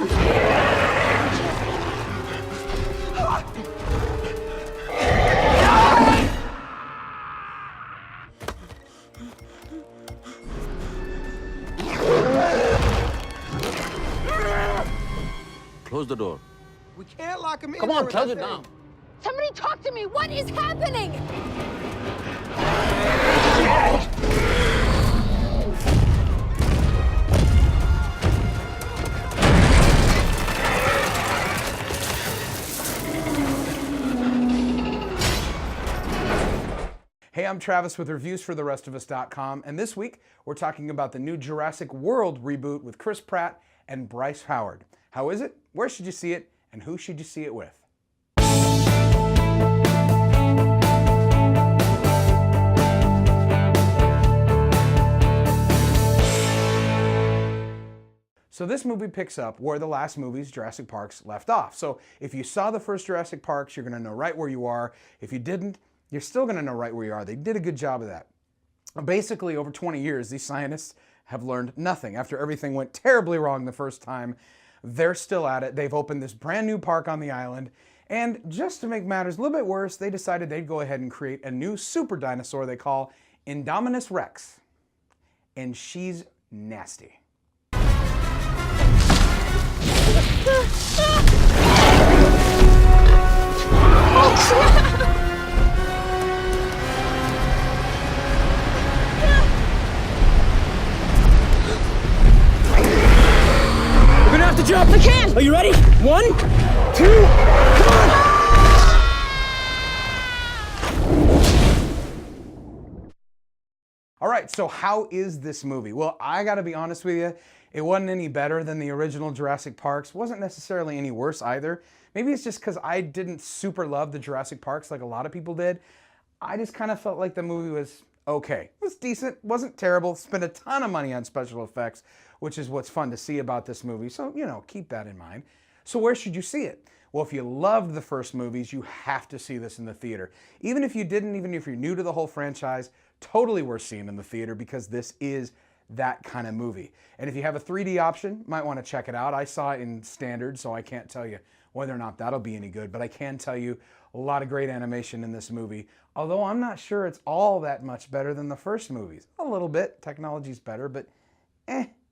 Close the door. We can't lock him in. Come on, close it down. Somebody talk to me! What is happening? Hey, I'm Travis with reviewsfortherestofus.com, and this week we're talking about the new Jurassic World reboot with Chris Pratt and Bryce Howard. How is it? Where should you see it? And who should you see it with? So this movie picks up where the last movies, Jurassic Parks, left off. So if you saw the first Jurassic Parks, you're going to know right where you are. If you didn't, you're still going to know right where you are. They did a good job of that. Basically, over 20 years, these scientists have learned nothing. After everything went terribly wrong the first time, they're still at it. They've opened this brand new park on the island. And just to make matters a little bit worse, they decided they'd go ahead and create a new super dinosaur they call Indominus Rex. And she's nasty. We're gonna have to jump. I can. Are you ready? 1, 2, come on! All right, so how is this movie? Well, I gotta be honest with you, it wasn't any better than the original Jurassic Parks. Wasn't necessarily any worse either. Maybe it's just because I didn't super love the Jurassic Parks like a lot of people did. I just kind of felt like the movie was okay. It was decent, wasn't terrible, spent a ton of money on special effects, which is what's fun to see about this movie. So, you know, keep that in mind. So where should you see it? Well, if you loved the first movies, you have to see this in the theater. Even if you didn't, even if you're new to the whole franchise, totally worth seeing in the theater because this is that kind of movie. And if you have a 3D option, might want to check it out. I saw it in standard, so I can't tell you whether or not that'll be any good, but I can tell you a lot of great animation in this movie, although I'm not sure it's all that much better than the first movies. A little bit, technology's better, but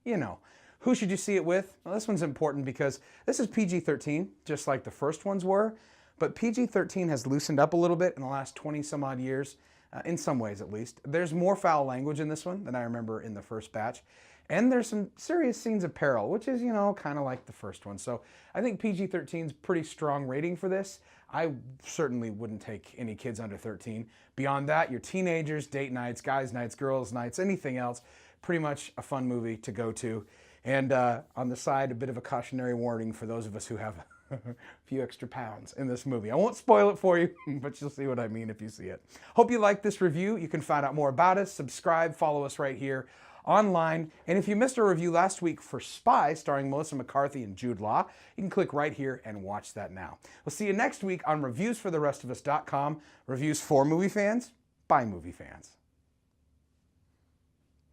you know. Who should you see it with? Well, this one's important because this is PG-13, just like the first ones were, but PG-13 has loosened up a little bit in the last 20 some odd years. In some ways at least. There's more foul language in this one than I remember in the first batch. And there's some serious scenes of peril, which is, you know, kind of like the first one. So I think PG-13's pretty strong rating for this. I certainly wouldn't take any kids under 13. Beyond that, your teenagers, date nights, guys nights, girls nights, anything else, pretty much a fun movie to go to. And on the side, a bit of a cautionary warning for those of us who have a few extra pounds in this movie. I won't spoil it for you, but you'll see what I mean if you see it. Hope you like this review. You can find out more about us, subscribe, follow us right here online. And if you missed our review last week for Spy, starring Melissa McCarthy and Jude Law, you can click right here and watch that now. We'll see you next week on reviewsfortherestofus.com. Reviews for movie fans, by movie fans.